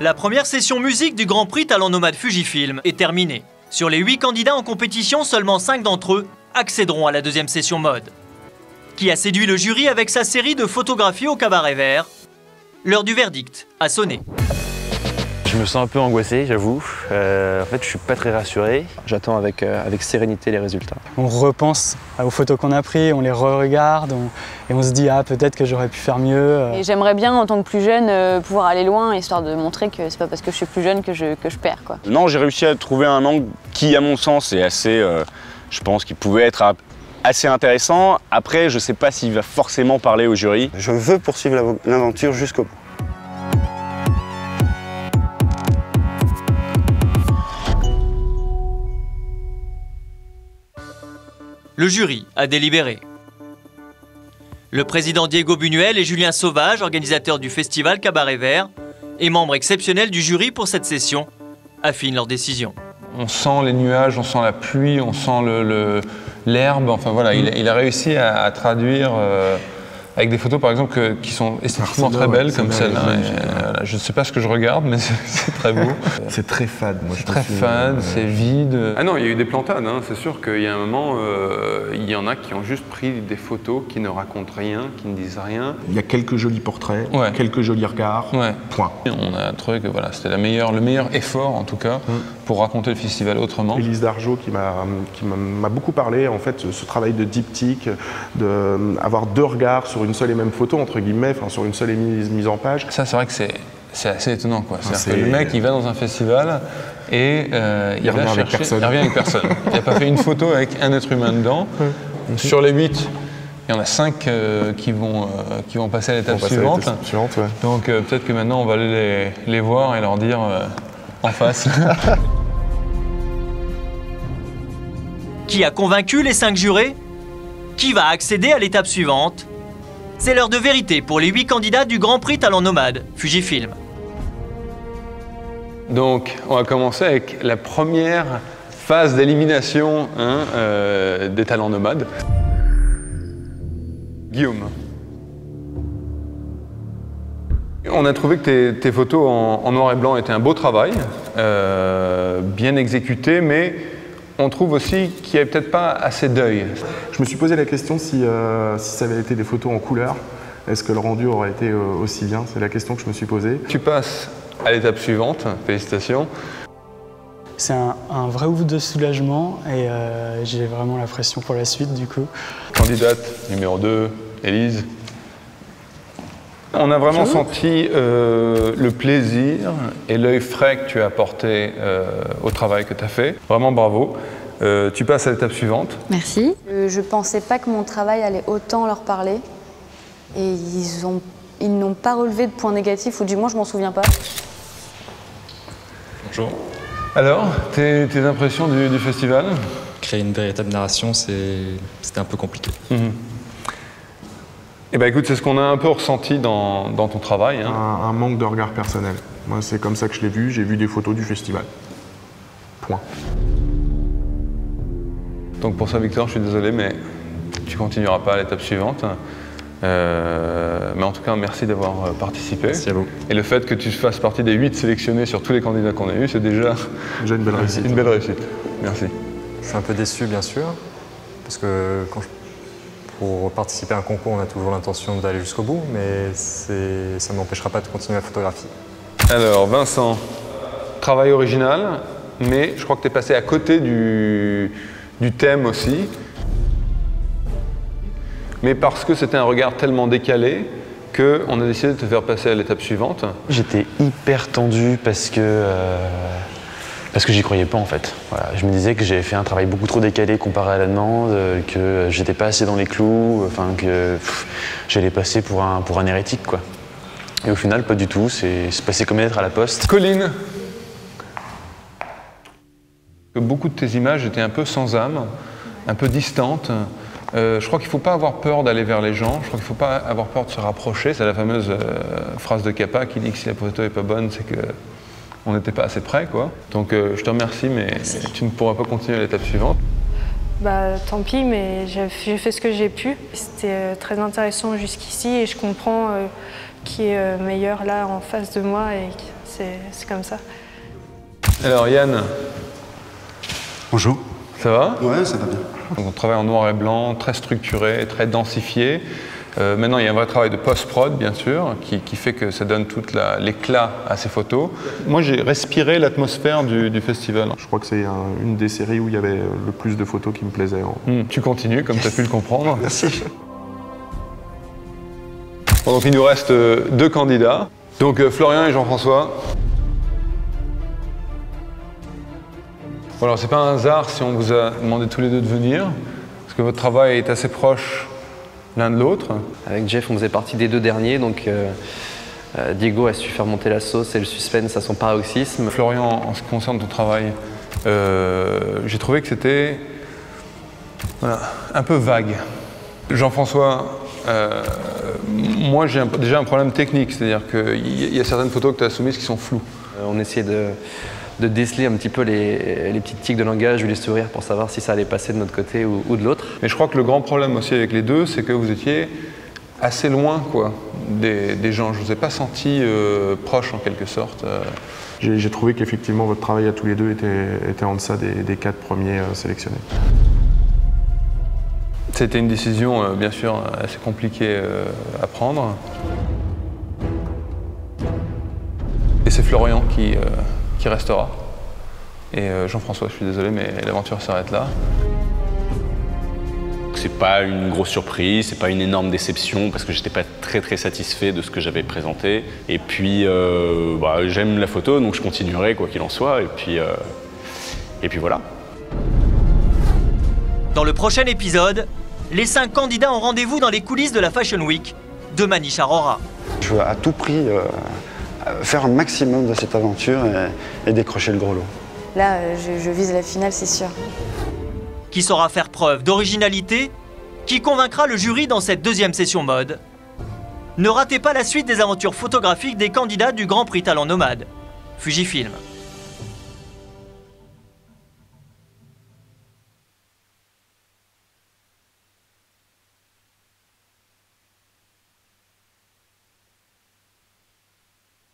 La première session musique du Grand Prix Talent Nomade Fujifilm est terminée. Sur les 8 candidats en compétition, seulement 5 d'entre eux accéderont à la deuxième session mode. Qui a séduit le jury avec sa série de photographies au cabaret vert? L'heure du verdict a sonné. Je me sens un peu angoissé, j'avoue. En fait, je suis pas très rassuré. J'attends avec sérénité les résultats. On repense aux photos qu'on a prises, on les re-regarde et on se dit ah peut-être que j'aurais pu faire mieux. Et j'aimerais bien en tant que plus jeune pouvoir aller loin, histoire de montrer que c'est pas parce que je suis plus jeune que je perds, quoi. Non, j'ai réussi à trouver un angle qui, à mon sens, est assez, je pense qu'il pouvait être assez intéressant. Après, je sais pas s'il va forcément parler au jury. Je veux poursuivre l'aventure jusqu'au bout. Le jury a délibéré. Le président Diego Buñuel et Julien Sauvage, organisateurs du festival Cabaret Vert et membres exceptionnels du jury pour cette session, affinent leur décision. On sent les nuages, on sent la pluie, on sent l'herbe. Enfin voilà, il a réussi à traduire avec des photos par exemple qui sont esthétiquement très belles comme celle-là. Je ne sais pas ce que je regarde, mais c'est très beau. C'est très fade. C'est très fade, c'est vide. Ah non, il y a eu des plantades. Hein. C'est sûr qu'il y a un moment, il y en a qui ont juste pris des photos qui ne racontent rien, qui ne disent rien. Il y a quelques jolis portraits, quelques jolis regards. Point. On a trouvé que voilà, c'était le meilleur effort en tout cas pour raconter le festival autrement. Élise Dargeau qui m'a beaucoup parlé, en fait, ce travail de diptyque, d'avoir deux regards sur une seule et même photo, entre guillemets, enfin, sur une seule mise en page. Ça, c'est vrai que c'est assez étonnant, quoi. C'est-à-dire que le mec, il va dans un festival et il revient avec personne. Il revient avec personne. Il n'a pas fait une photo avec un être humain dedans. Sur les 8, il y en a 5 qui vont passer à l'étape suivante. Donc peut-être que maintenant, on va aller les voir et leur dire en face. Qui a convaincu les 5 jurés? Qui va accéder à l'étape suivante? C'est l'heure de vérité pour les 8 candidats du Grand Prix Talent Nomade Fujifilm. Donc, on va commencer avec la première phase d'élimination des talents nomades. Guillaume. On a trouvé que tes photos en noir et blanc étaient un beau travail, bien exécuté, mais on trouve aussi qu'il n'y avait peut-être pas assez d'œil. Je me suis posé la question si ça avait été des photos en couleur, est-ce que le rendu aurait été aussi bien? C'est la question que je me suis posée. Tu passes à l'étape suivante, félicitations. C'est un vrai ouf de soulagement et j'ai vraiment la pression pour la suite du coup. Candidate numéro 2, Élise. On a vraiment senti le plaisir et l'œil frais que tu as apporté au travail que tu as fait. Vraiment bravo. Tu passes à l'étape suivante. Merci. Je ne pensais pas que mon travail allait autant leur parler. Et ils n'ont pas relevé de points négatifs, ou du moins je m'en souviens pas. Bonjour. Alors, tes impressions du festival? Créer une véritable narration, c'était un peu compliqué. Eh ben écoute, c'est ce qu'on a un peu ressenti dans ton travail. Hein. Un manque de regard personnel. Moi, c'est comme ça que je l'ai vu. J'ai vu des photos du festival. Point. Donc pour ça, Victor, je suis désolé, mais tu continueras pas à l'étape suivante. Mais en tout cas, merci d'avoir participé. Merci à vous. Et le fait que tu fasses partie des 8 sélectionnés sur tous les candidats qu'on a eus, c'est déjà une belle réussite. Une belle réussite. Merci. Je suis un peu déçu, bien sûr, parce que pour participer à un concours, on a toujours l'intention d'aller jusqu'au bout, mais ça ne m'empêchera pas de continuer la photographie. Alors, Vincent, travail original, mais je crois que tu es passé à côté du thème aussi. Mais parce que c'était un regard tellement décalé qu'on a décidé de te faire passer à l'étape suivante. J'étais hyper tendu parce que j'y croyais pas en fait. Voilà, je me disais que j'avais fait un travail beaucoup trop décalé comparé à la demande, que j'étais pas assez dans les clous, enfin que j'allais passer pour un hérétique quoi. Et au final pas du tout, c'est passé comme une lettre à la poste. Colline, beaucoup de tes images étaient un peu sans âme, un peu distantes. Je crois qu'il ne faut pas avoir peur d'aller vers les gens, je crois qu'il ne faut pas avoir peur de se rapprocher. C'est la fameuse phrase de Capa qui dit que si la photo n'est pas bonne, c'est qu'on n'était pas assez près, quoi. Donc je te remercie, mais tu ne pourras pas continuer à l'étape suivante. Bah tant pis, mais j'ai fait ce que j'ai pu. C'était très intéressant jusqu'ici et je comprends qui est meilleur là en face de moi et c'est comme ça. Alors Yann. Bonjour. Ça va? Ouais, ça va bien. Donc, on travaille en noir et blanc, très structuré, très densifié. Maintenant, il y a un vrai travail de post-prod, bien sûr, qui fait que ça donne tout l'éclat à ces photos. Moi, j'ai respiré l'atmosphère du festival. Je crois que c'est une des séries où il y avait le plus de photos qui me plaisaient. Tu continues, comme tu as pu le comprendre. Merci. Bon, donc, il nous reste 2 candidats. Donc, Florian et Jean-François. Bon, alors, c'est pas un hasard si on vous a demandé tous les deux de venir, parce que votre travail est assez proche l'un de l'autre. Avec Jeff, on faisait partie des 2 derniers, donc Diego a su faire monter la sauce et le suspense à son paroxysme. Florian, en ce qui concerne ton travail, j'ai trouvé que c'était un peu vague. Jean-François, moi j'ai déjà un problème technique, c'est-à-dire qu'il y a certaines photos que tu as soumises qui sont floues. On essayait de déceler un petit peu les petites tics de langage ou les sourires pour savoir si ça allait passer de notre côté ou de l'autre. Mais je crois que le grand problème aussi avec les 2, c'est que vous étiez assez loin des gens. Je ne vous ai pas senti proche en quelque sorte. J'ai trouvé qu'effectivement votre travail à tous les 2 était en deçà des 4 premiers sélectionnés. C'était une décision bien sûr assez compliquée à prendre. Et c'est Florian qui restera. Et Jean-François, je suis désolé, mais l'aventure s'arrête là. C'est pas une grosse surprise, c'est pas une énorme déception parce que j'étais pas très satisfait de ce que j'avais présenté. Et puis j'aime la photo, donc je continuerai quoi qu'il en soit. Et puis voilà. Dans le prochain épisode, les 5 candidats ont rendez-vous dans les coulisses de la Fashion Week de Manish Arora. Je veux à tout prix faire un maximum de cette aventure et décrocher le gros lot. Là, je vise la finale, c'est sûr. Qui saura faire preuve d'originalité, qui convaincra le jury dans cette 2e session mode. Ne ratez pas la suite des aventures photographiques des candidats du Grand Prix Talent Nomade, Fujifilm.